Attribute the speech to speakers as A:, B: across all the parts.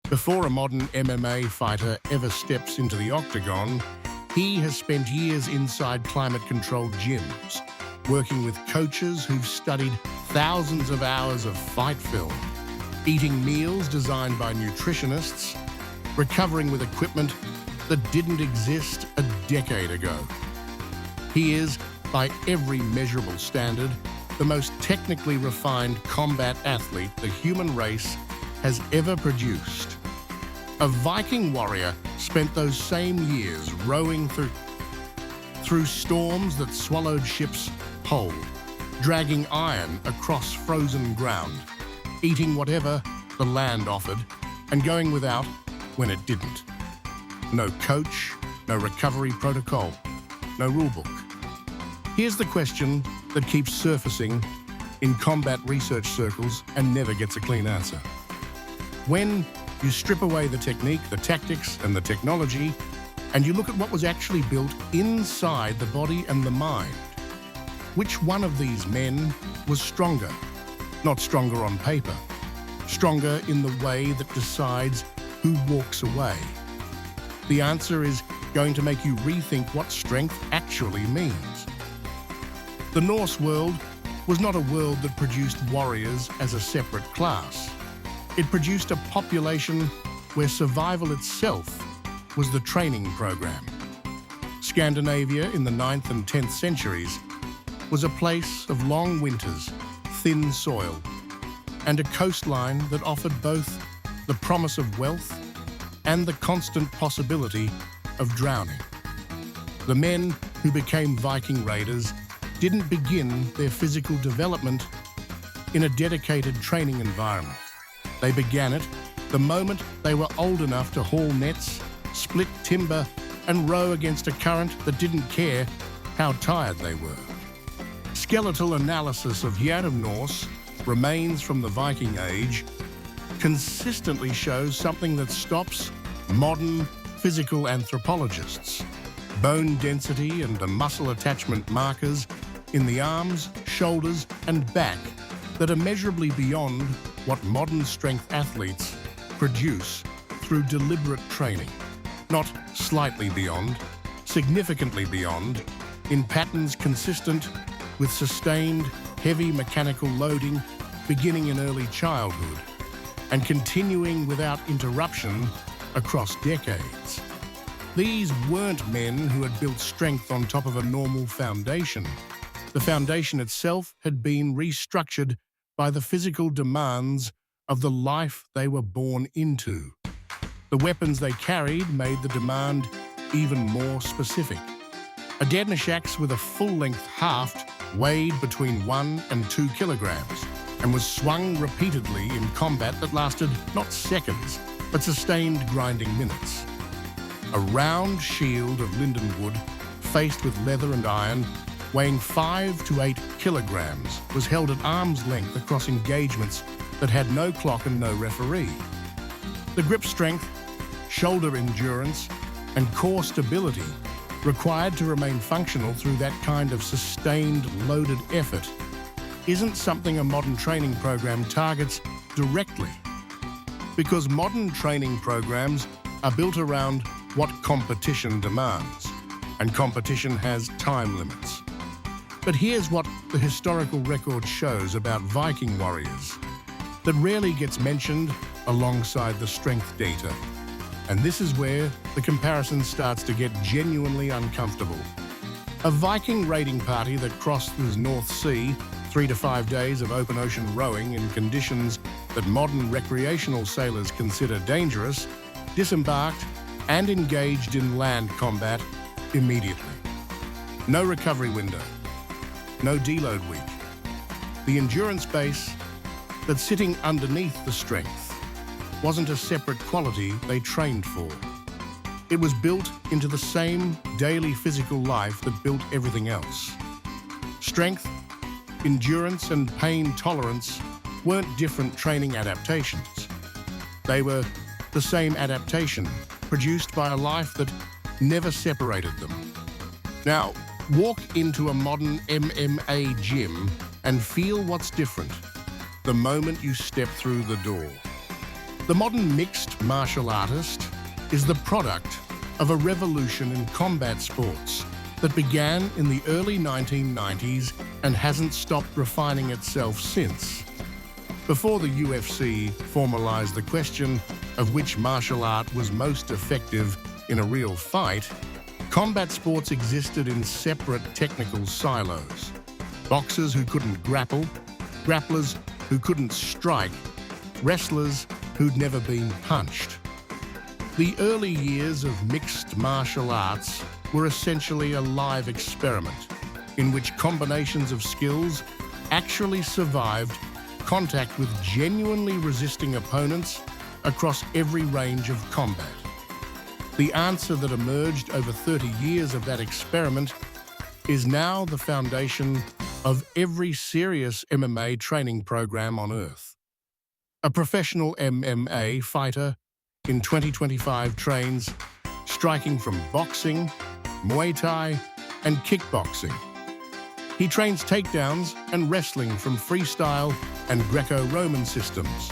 A: Before a modern MMA fighter ever steps into the octagon, he has spent years inside climate-controlled gyms, working with coaches who've studied thousands of hours of fight film, eating meals designed by nutritionists, recovering with equipment that didn't exist a decade ago. He is, by every measurable standard, the most technically refined combat athlete the human race has ever produced. A Viking warrior spent those same years rowing through storms that swallowed ships whole, dragging iron across frozen ground, eating whatever the land offered, and going without when it didn't. No coach, no recovery protocol, no rulebook. Here's the question that keeps surfacing in combat research circles and never gets a clean answer. When you strip away the technique, the tactics, and the technology, and you look at what was actually built inside the body and the mind, which one of these men was stronger? Not stronger on paper, stronger in the way that decides who walks away. The answer is going to make you rethink what strength actually means. The Norse world was not a world that produced warriors as a separate class. It produced a population where survival itself was the training program. Scandinavia in the 9th and 10th centuries was a place of long winters, thin soil, and a coastline that offered both the promise of wealth and the constant possibility of drowning. The men who became Viking raiders didn't begin their physical development in a dedicated training environment. They began it the moment they were old enough to haul nets, split timber, and row against a current that didn't care how tired they were. Skeletal analysis of Norse remains from the Viking Age consistently shows something that stops modern physical anthropologists. Bone density and the muscle attachment markers in the arms, shoulders, and back that are measurably beyond what modern strength athletes produce through deliberate training. Not slightly beyond, significantly beyond, in patterns consistent with sustained, heavy mechanical loading beginning in early childhood and continuing without interruption across decades. These weren't men who had built strength on top of a normal foundation. The foundation itself had been restructured by the physical demands of the life they were born into. The weapons they carried made the demand even more specific. A deadlift axe with a full-length haft weighed between 1 and 2 kilograms and was swung repeatedly in combat that lasted not seconds, but sustained grinding minutes. A round shield of lindenwood, faced with leather and iron, weighing 5 to 8 kilograms, was held at arm's length across engagements that had no clock and no referee. The grip strength, shoulder endurance, and core stability required to remain functional through that kind of sustained, loaded effort isn't something a modern training program targets directly, because modern training programs are built around what competition demands, and competition has time limits. But here's what the historical record shows about Viking warriors that rarely gets mentioned alongside the strength data. And this is where the comparison starts to get genuinely uncomfortable. A Viking raiding party that crossed the North Sea, 3 to 5 days of open ocean rowing in conditions that modern recreational sailors consider dangerous, disembarked and engaged in land combat immediately. No recovery window, no deload week. The endurance base that's sitting underneath the strength wasn't a separate quality they trained for. It was built into the same daily physical life that built everything else. Strength, endurance, and pain tolerance weren't different training adaptations. They were the same adaptation produced by a life that never separated them. Now, walk into a modern MMA gym and feel what's different the moment you step through the door. The modern mixed martial artist is the product of a revolution in combat sports that began in the early 1990s and hasn't stopped refining itself since. Before the UFC formalized the question of which martial art was most effective in a real fight, combat sports existed in separate technical silos. Boxers who couldn't grapple, grapplers who couldn't strike, wrestlers who'd never been punched. The early years of mixed martial arts were essentially a live experiment in which combinations of skills actually survived contact with genuinely resisting opponents across every range of combat. The answer that emerged over 30 years of that experiment is now the foundation of every serious MMA training program on Earth. A professional MMA fighter in 2025 trains striking from boxing, Muay Thai, and kickboxing. He trains takedowns and wrestling from freestyle and Greco-Roman systems.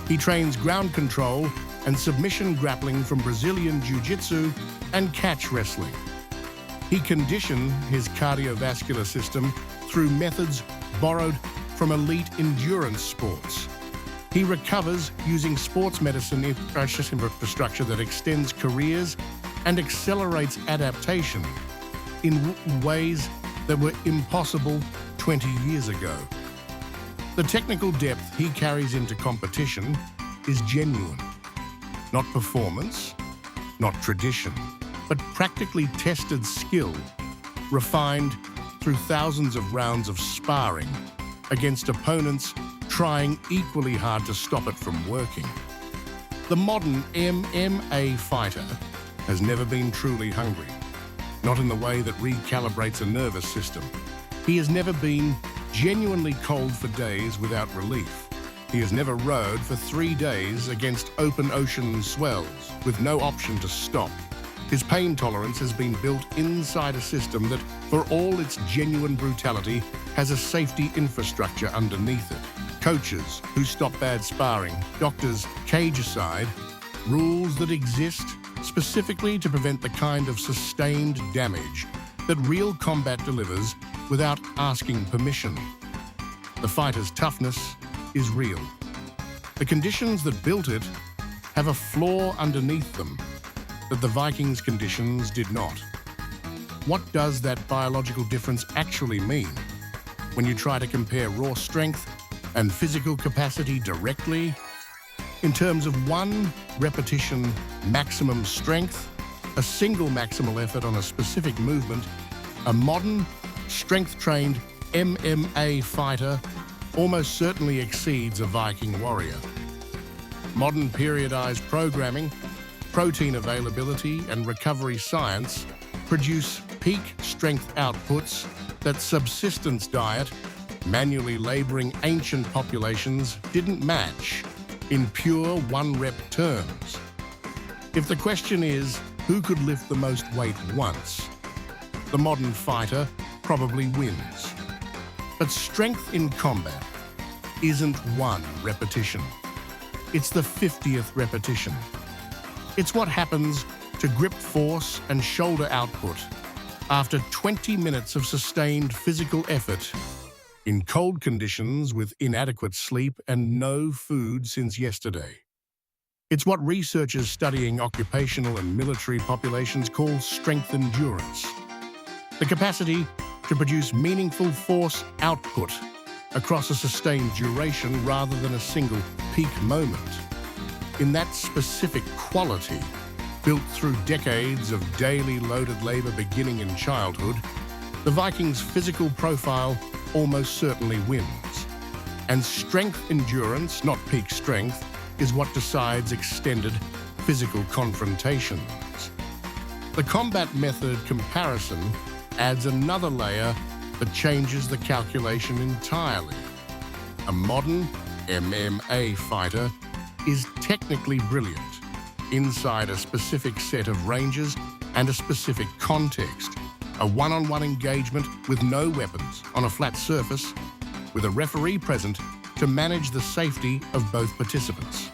A: He trains ground control and submission grappling from Brazilian Jiu-Jitsu and catch wrestling. He conditioned his cardiovascular system through methods borrowed from elite endurance sports. He recovers using sports medicine infrastructure that extends careers and accelerates adaptation in ways that were impossible 20 years ago. The technical depth he carries into competition is genuine. Not performance, not tradition, but practically tested skill, refined through thousands of rounds of sparring against opponents trying equally hard to stop it from working. The modern MMA fighter has never been truly hungry, not in the way that recalibrates a nervous system. He has never been genuinely cold for days without relief. He has never rowed for 3 days against open ocean swells with no option to stop. His pain tolerance has been built inside a system that, for all its genuine brutality, has a safety infrastructure underneath it. Coaches who stop bad sparring, doctors cage-aside, rules that exist specifically to prevent the kind of sustained damage that real combat delivers without asking permission. The fighter's toughness is real. The conditions that built it have a flaw underneath them that the Vikings conditions did not. What does that biological difference actually mean when you try to compare raw strength and physical capacity directly? In terms of 1 repetition maximum strength, a single maximal effort on a specific movement, a modern, strength-trained MMA fighter almost certainly exceeds a Viking warrior. Modern periodized programming, protein availability, and recovery science produce peak strength outputs that subsistence diet, manually laboring ancient populations didn't match in pure 1-rep terms. If the question is, who could lift the most weight once? The modern fighter probably wins. But strength in combat isn't 1 repetition. It's the 50th repetition. It's what happens to grip force and shoulder output after 20 minutes of sustained physical effort in cold conditions with inadequate sleep and no food since yesterday. It's what researchers studying occupational and military populations call strength endurance. The capacity to produce meaningful force output across a sustained duration rather than a single peak moment. In that specific quality, built through decades of daily loaded labor beginning in childhood, the Vikings' physical profile almost certainly wins. And strength endurance, not peak strength, is what decides extended physical confrontations. The combat method comparison adds another layer that changes the calculation entirely. A modern MMA fighter is technically brilliant inside a specific set of ranges and a specific context. A one-on-one engagement with no weapons on a flat surface with a referee present to manage the safety of both participants.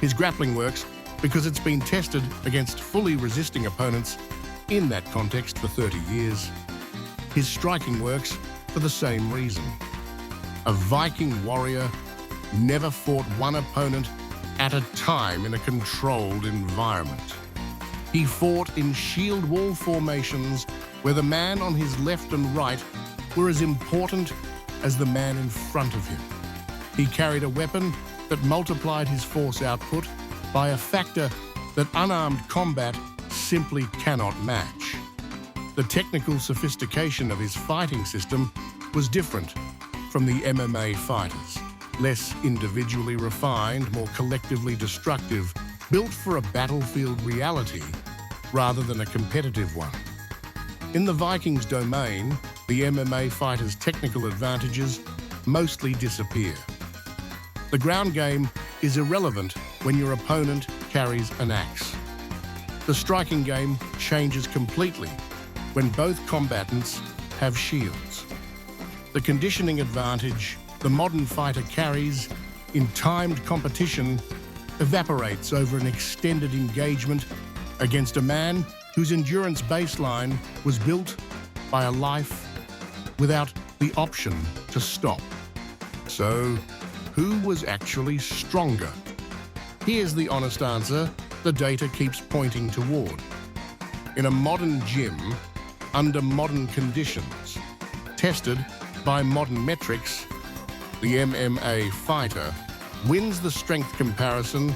A: His grappling works because it's been tested against fully resisting opponents in that context for 30 years. His striking works for the same reason. A Viking warrior never fought one opponent at a time in a controlled environment. He fought in shield wall formations where the man on his left and right were as important as the man in front of him. He carried a weapon that multiplied his force output by a factor that unarmed combat simply cannot match. The technical sophistication of his fighting system was different from the MMA fighters, less individually refined, more collectively destructive, built for a battlefield reality rather than a competitive one. In the Vikings domain, the MMA fighters' technical advantages mostly disappear. The ground game is irrelevant when your opponent carries an axe. The striking game changes completely when both combatants have shields. The conditioning advantage the modern fighter carries in timed competition evaporates over an extended engagement against a man whose endurance baseline was built by a life without the option to stop. So, who was actually stronger? Here's the honest answer the data keeps pointing toward. In a modern gym, under modern conditions, tested by modern metrics, the MMA fighter wins the strength comparison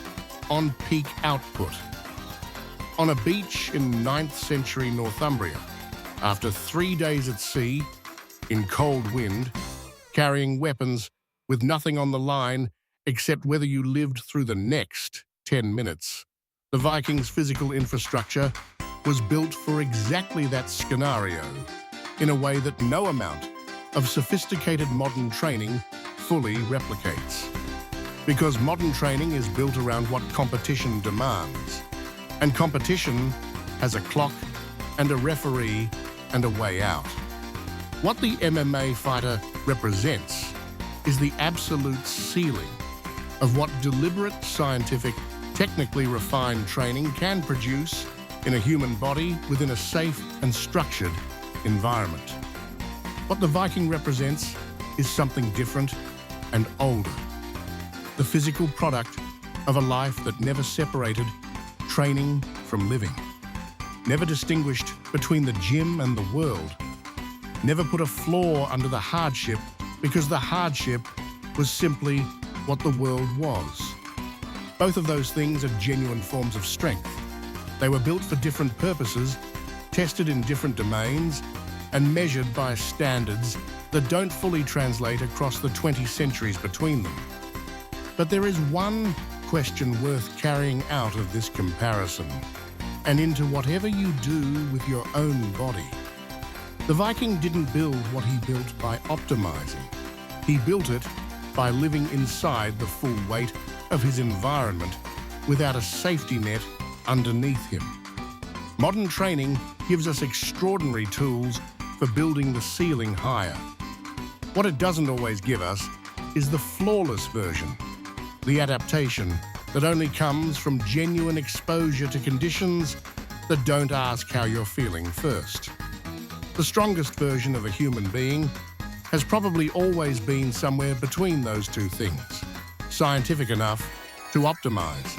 A: on peak output. On a beach in 9th century Northumbria, after 3 days at sea, in cold wind, carrying weapons with nothing on the line except whether you lived through the next 10 minutes, the Vikings' physical infrastructure was built for exactly that scenario, in a way that no amount of sophisticated modern training fully replicates. Because modern training is built around what competition demands, and competition has a clock and a referee and a way out. What the MMA fighter represents is the absolute ceiling of what deliberate, scientific, technically refined training can produce in a human body within a safe and structured environment. What the Viking represents is something different and older. The physical product of a life that never separated training from living, never distinguished between the gym and the world, never put a flaw under the hardship because the hardship was simply what the world was. Both of those things are genuine forms of strength. They were built for different purposes, tested in different domains, and measured by standards that don't fully translate across the 20 centuries between them. But there is one question worth carrying out of this comparison, and into whatever you do with your own body. The Viking didn't build what he built by optimizing. He built it by living inside the full weight of his environment without a safety net underneath him. Modern training gives us extraordinary tools for building the ceiling higher. What it doesn't always give us is the flawless version, the adaptation that only comes from genuine exposure to conditions that don't ask how you're feeling first. The strongest version of a human being has probably always been somewhere between those two things. Scientific enough to optimize,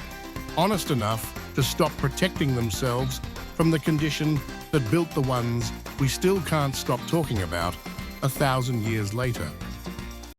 A: honest enough to stop protecting themselves from the condition that built the ones we still can't stop talking about 1,000 years later.